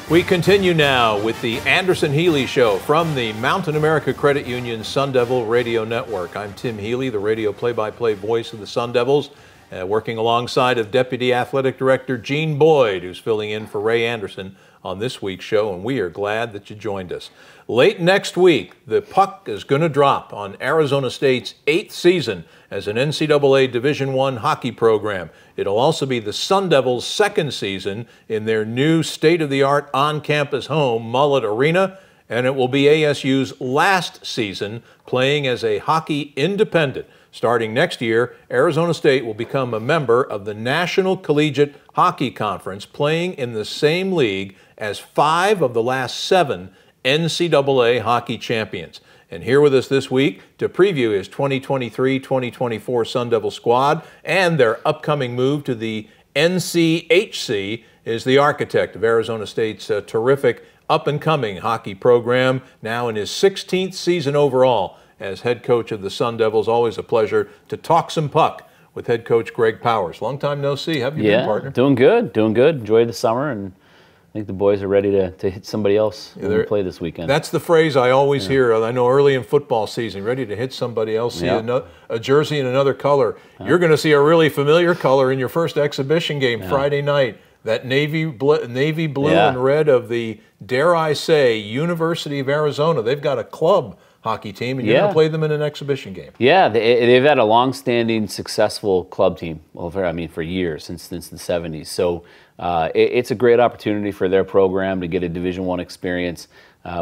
We continue now with the Anderson Healey Show from the Mountain America Credit Union Sun Devil Radio Network. I'm Tim Healey, the radio play-by-play voice of the Sun Devils, working alongside of Deputy Athletic Director Gene Boyd, who's filling in for Ray Anderson on this week's show, and we are glad that you joined us. Late next week, the puck is going to drop on Arizona State's 8th season as an NCAA Division I hockey program. It'll also be the Sun Devils' 2nd season in their new state-of-the-art on-campus home, Mullet Arena, and it will be ASU's last season playing as a hockey independent. Starting next year, Arizona State will become a member of the National Collegiate Hockey Conference, playing in the same league as 5 of the last 7 NCAA hockey champions. And here with us this week to preview his 2023-2024 Sun Devil squad and their upcoming move to the NCHC is the architect of Arizona State's terrific up-and-coming hockey program, now in his 16th season overall as head coach of the Sun Devils. Always a pleasure to talk some puck with head coach Greg Powers. Long time no see. How have you been, partner? Doing good, doing good. Enjoyed the summer, and I think the boys are ready to hit somebody else when we play this weekend. That's the phrase I always hear. I know early in football season, ready to hit somebody else, see a jersey in another color. You're going to see a really familiar color in your first exhibition game Friday night. That navy blue and red of the, dare I say, University of Arizona. They've got a club hockey team, and you're going to play them in an exhibition game. Yeah, they've had a long-standing, successful club team for years, since the 70s. So it's a great opportunity for their program to get a Division I experience.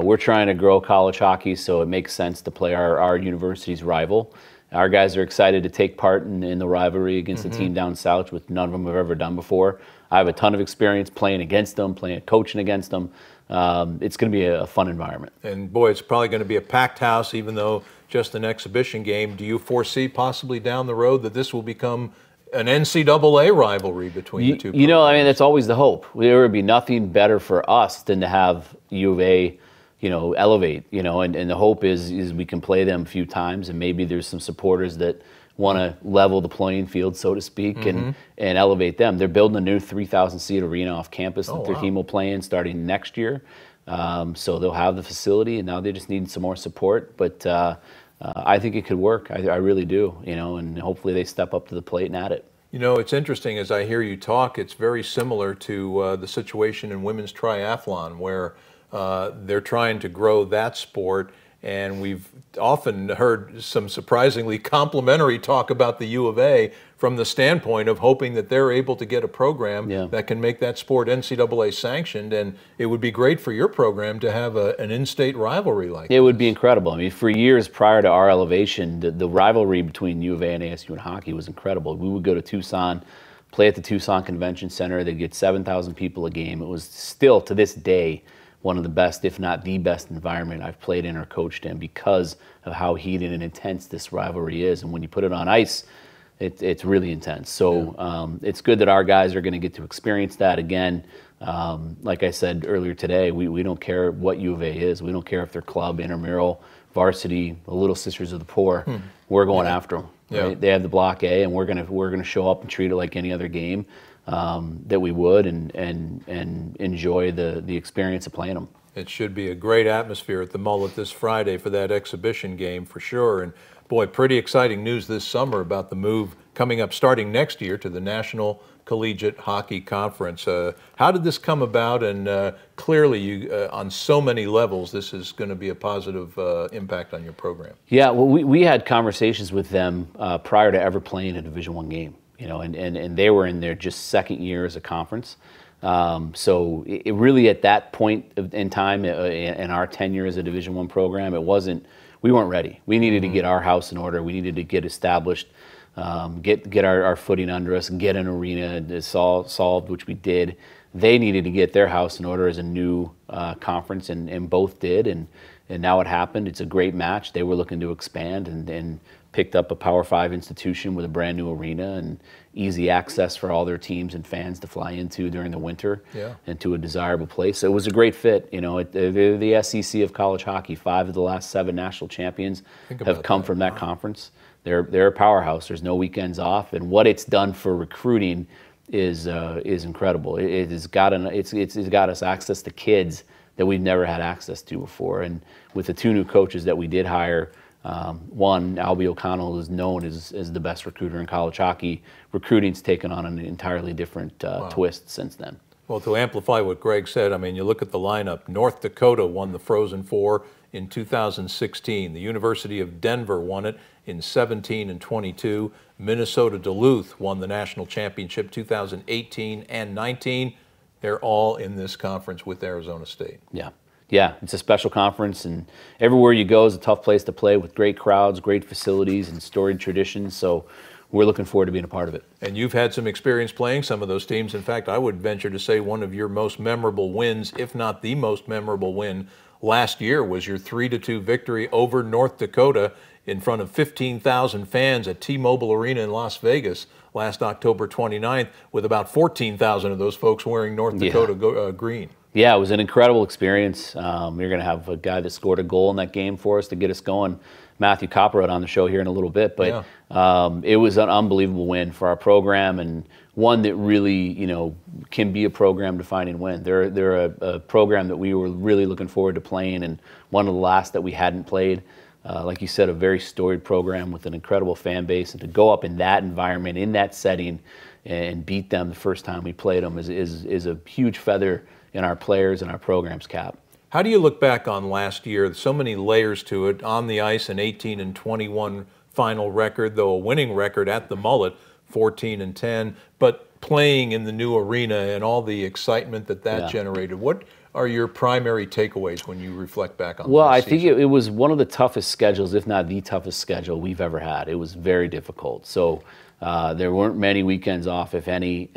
We're trying to grow college hockey, so it makes sense to play our university's rival. Our guys are excited to take part in the rivalry against the team down south, which none of them have ever done before. I have a ton of experience playing against them, coaching against them. It's going to be a fun environment. And boy, it's probably going to be a packed house, even though just an exhibition game. Do you foresee possibly down the road that this will become an NCAA rivalry between the two programs? You know, I mean, that's always the hope. There would be nothing better for us than to have U of A, elevate, and the hope is we can play them a few times, and maybe there's some supporters that want to level the playing field, so to speak, and elevate them. They're building a new 3,000-seat arena off campus that their team will play in starting next year. So they'll have the facility, and now they just need some more support. But I think it could work. I really do, and hopefully they step up to the plate and at it. It's interesting as I hear you talk, it's very similar to the situation in women's triathlon where they're trying to grow that sport. And we've often heard some surprisingly complimentary talk about the U of A from the standpoint of hoping that they're able to get a program that can make that sport NCAA sanctioned. And it would be great for your program to have an in-state rivalry like that. It would be incredible. I mean, for years prior to our elevation, the rivalry between U of A and ASU in hockey was incredible. We would go to Tucson, play at the Tucson Convention Center. They'd get 7,000 people a game. It was still, to this day, one of the best, if not the best environment I've played in or coached in because of how heated and intense this rivalry is. And when you put it on ice, it's really intense. So it's good that our guys are going to get to experience that again. Like I said earlier today, we don't care what U of A is. We don't care if they're club, intramural, varsity, the Little Sisters of the Poor. We're going after them. Right? They have the Block A, and we're gonna show up and treat it like any other game. That we would and enjoy the experience of playing them. It should be a great atmosphere at the Mullet this Friday for that exhibition game for sure. And boy, pretty exciting news this summer about the move coming up starting next year to the National Collegiate Hockey Conference. How did this come about? And clearly, you, on so many levels, this is going to be a positive impact on your program. Yeah, well, we had conversations with them prior to ever playing a Division I game. And they were in their just second year as a conference. So it really at that point in time in our tenure as a Division I program, we weren't ready. We needed to get our house in order. We needed to get established, get our footing under us and get an arena solved, which we did. They needed to get their house in order as a new conference, and both did. And now it happened. It's a great match. They were looking to expand and picked up a Power 5 institution with a brand new arena and easy access for all their teams and fans to fly into during the winter and to a desirable place. So it was a great fit. They're the SEC of college hockey. 5 of the last 7 national champions have come from that conference. They're a powerhouse. There's no weekends off. And what it's done for recruiting is incredible. It has got it's got us access to kids that we've never had access to before. And with the 2 new coaches that we did hire, one, Albie O'Connell, is known as the best recruiter in college hockey. Recruiting's taken on an entirely different twist since then. Well, to amplify what Greg said, I mean, you look at the lineup. North Dakota won the Frozen Four in 2016. The University of Denver won it in 17 and 22. Minnesota Duluth won the national championship 2018 and 19. They're all in this conference with Arizona State. Yeah, it's a special conference, and everywhere you go is a tough place to play with great crowds, great facilities, and storied traditions. So we're looking forward to being a part of it. And you've had some experience playing some of those teams. In fact, I would venture to say one of your most memorable wins, if not the most memorable win last year, was your 3-2 victory over North Dakota in front of 15,000 fans at T-Mobile Arena in Las Vegas last October 29th, with about 14,000 of those folks wearing North Dakota green. Yeah, it was an incredible experience. We're going to have a guy that scored a goal in that game for us to get us going, Matthew Copperwood, on the show here in a little bit. But it was an unbelievable win for our program, and one that really, can be a program-defining win. They're a program that we were really looking forward to playing, and one of the last that we hadn't played. Like you said, a very storied program with an incredible fan base, and to go up in that environment, in that setting, and beat them the first time we played them is a huge feather in our players and our program's cap. How do you look back on last year? So many layers to it. On the ice, an 18 and 21 final record, though a winning record at the Mullet, 14 and 10. But playing in the new arena and all the excitement that generated. What are your primary takeaways when you reflect back on? Well, I think it was one of the toughest schedules, if not the toughest schedule we've ever had. It was very difficult. So there weren't many weekends off, if any.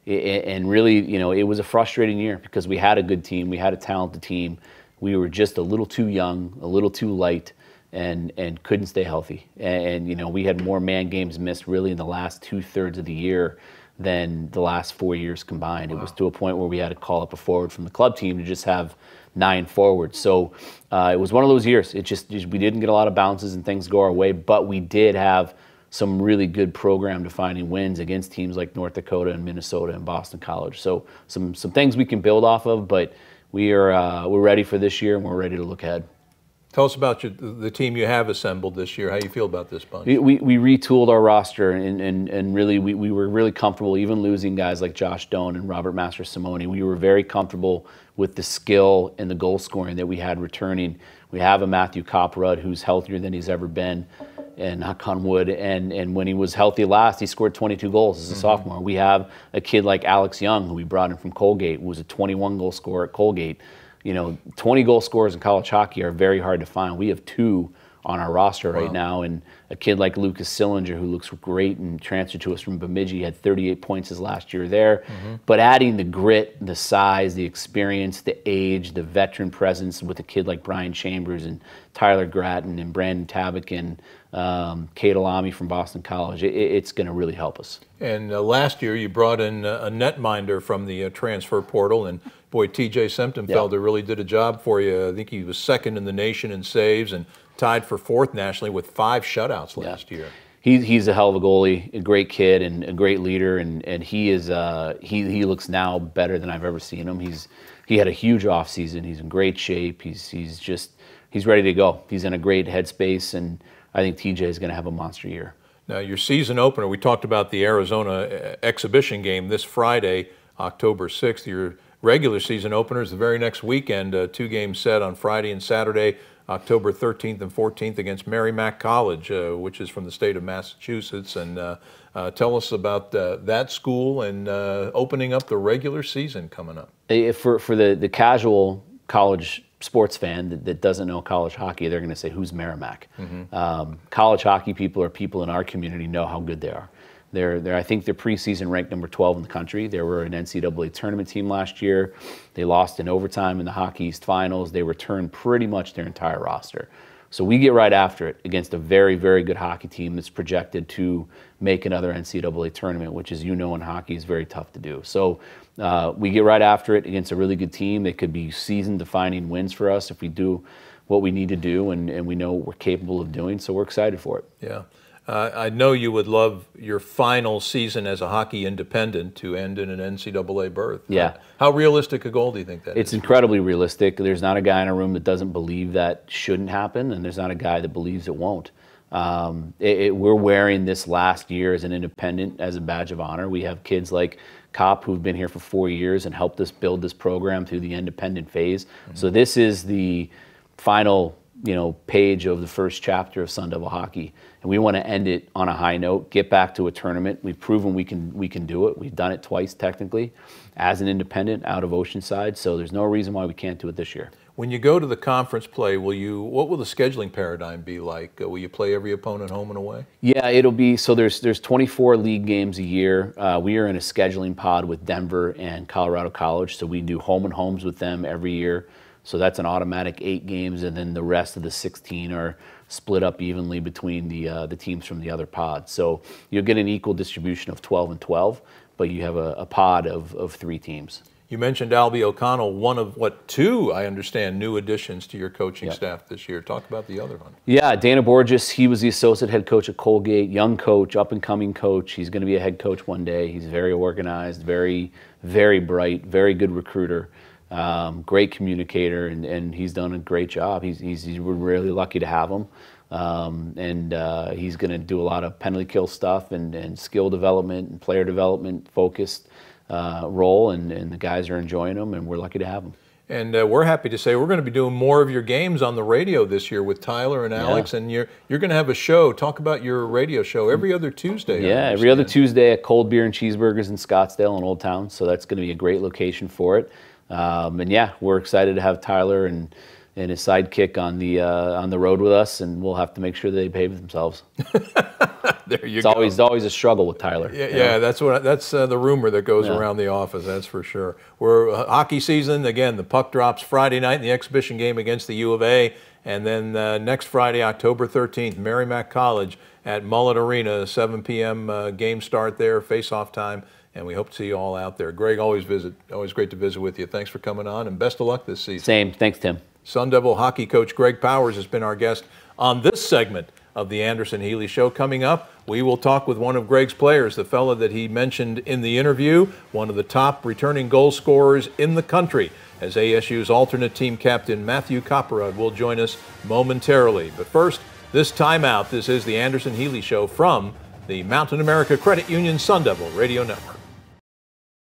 And really, it was a frustrating year because we had a good team, we had a talented team. We were just a little too young, a little too light, and couldn't stay healthy. And we had more man games missed really in the last 2/3 of the year than the last 4 years combined. Wow. It was to a point where we had to call up a forward from the club team to just have 9 forwards. So it was one of those years. We didn't get a lot of bounces and things go our way, but we did have some really good program-defining wins against teams like North Dakota and Minnesota and Boston College. So some things we can build off of, but we're ready for this year and we're ready to look ahead. Tell us about the team you have assembled this year. How you feel about this bunch? We retooled our roster and really we were really comfortable, even losing guys like Josh Doan and Robert Masters-Simone. We were very comfortable with the skill and the goal scoring that we had returning. We have a Matthew Copperwood who's healthier than he's ever been, and knock on wood, and when he was healthy last, he scored 22 goals as a sophomore. We have a kid like Alex Young, who we brought in from Colgate, who was a 21-goal scorer at Colgate. 20-goal scorers in college hockey are very hard to find. We have 2 on our roster right now, and a kid like Lucas Sillinger, who looks great and transferred to us from Bemidji, had 38 points his last year there. But adding the grit, the size, the experience, the age, the veteran presence with a kid like Brian Chambers and Tyler Gratton and Brandon Tabak and Kate Alami from Boston College, it's going to really help us. And last year you brought in a netminder from the transfer portal, and boy, TJ Semptenfelder really did a job for you. I think he was second in the nation in saves and tied for 4th nationally with 5 shutouts last year. He's a hell of a goalie, a great kid and a great leader, and he is he looks now better than I've ever seen him. He had a huge offseason. He's in great shape. He's ready to go. He's in a great headspace, and I think TJ is going to have a monster year. Now, your season opener, we talked about the Arizona exhibition game this Friday, October 6th. Your regular season opener is the very next weekend, 2 games set on Friday and Saturday, October 13th and 14th against Merrimack College, which is from the state of Massachusetts. And tell us about that school and opening up the regular season coming up. For the casual college sports fan that doesn't know college hockey, they're going to say, who's Merrimack? College hockey people or people in our community know how good they are. I think they're preseason ranked number 12 in the country. They were an NCAA tournament team last year. They lost in overtime in the Hockey East Finals. They returned pretty much their entire roster. So we get right after it against a very, very good hockey team that's projected to make another NCAA tournament, which, as you know, in hockey is very tough to do. So we get right after it against a really good team. They could be season-defining wins for us if we do what we need to do, and we know what we're capable of doing, so we're excited for it. Yeah. I know you would love your final season as a hockey independent to end in an NCAA berth. Yeah. How realistic a goal do you think that is? It's incredibly realistic. There's not a guy in a room that doesn't believe that shouldn't happen, and there's not a guy that believes it won't. We're wearing this last year as an independent as a badge of honor. We have kids like Kopp who've been here for 4 years and helped us build this program through the independent phase. So this is the final, page of the first chapter of Sun Devil hockey, and we want to end it on a high note. Get back to a tournament. We've proven we can do it. We've done it twice technically, as an independent out of Oceanside. So there's no reason why we can't do it this year. When you go to the conference play, what will the scheduling paradigm be like? Will you play every opponent home and away? Yeah, it'll be, so there's 24 league games a year. We are in a scheduling pod with Denver and Colorado College, so we do home and homes with them every year. So that's an automatic 8 games, and then the rest of the 16 are split up evenly between the teams from the other pods. So you'll get an equal distribution of 12 and 12, but you have a pod of 3 teams. You mentioned Albie O'Connell, one of, 2, I understand, new additions to your coaching staff this year. Talk about the other one. Yeah, Dana Borges, he was the associate head coach at Colgate, young coach, up-and-coming coach. He's going to be a head coach one day. He's very organized, very, very bright, very good recruiter, great communicator, and he's done a great job. We're really lucky to have him. He's going to do a lot of penalty kill stuff and skill development and player development focused role, and the guys are enjoying them, and we're lucky to have them. And we're happy to say we're going to be doing more of your games on the radio this year with Tyler and Alex, and you're going to have a show. Talk about your radio show every other Tuesday. Yeah, every other Tuesday at Cold Beer and Cheeseburgers in Scottsdale and Old Town, so that's going to be a great location for it. And yeah, we're excited to have Tyler and his sidekick on the road with us, and we'll have to make sure they behave themselves. There you go. It's always a struggle with Tyler. Yeah, that's the rumor that goes around the office. That's for sure. We're hockey season again. The puck drops Friday night in the exhibition game against the U of A, and then next Friday, October 13th, Merrimack College at Mullet Arena, 7 p.m. Game start there, face-off time, and we hope to see you all out there. Greg, always great to visit with you. Thanks for coming on, and best of luck this season. Same. Thanks, Tim. Sun Devil hockey coach Greg Powers has been our guest on this segment of the Anderson Healey Show. Coming up, we will talk with one of Greg's players, the fella that he mentioned in the interview, one of the top returning goal scorers in the country, as ASU's alternate team captain Matthew Copperud will join us momentarily. But first, this timeout. This is the Anderson Healey Show from the Mountain America Credit Union Sun Devil Radio Network.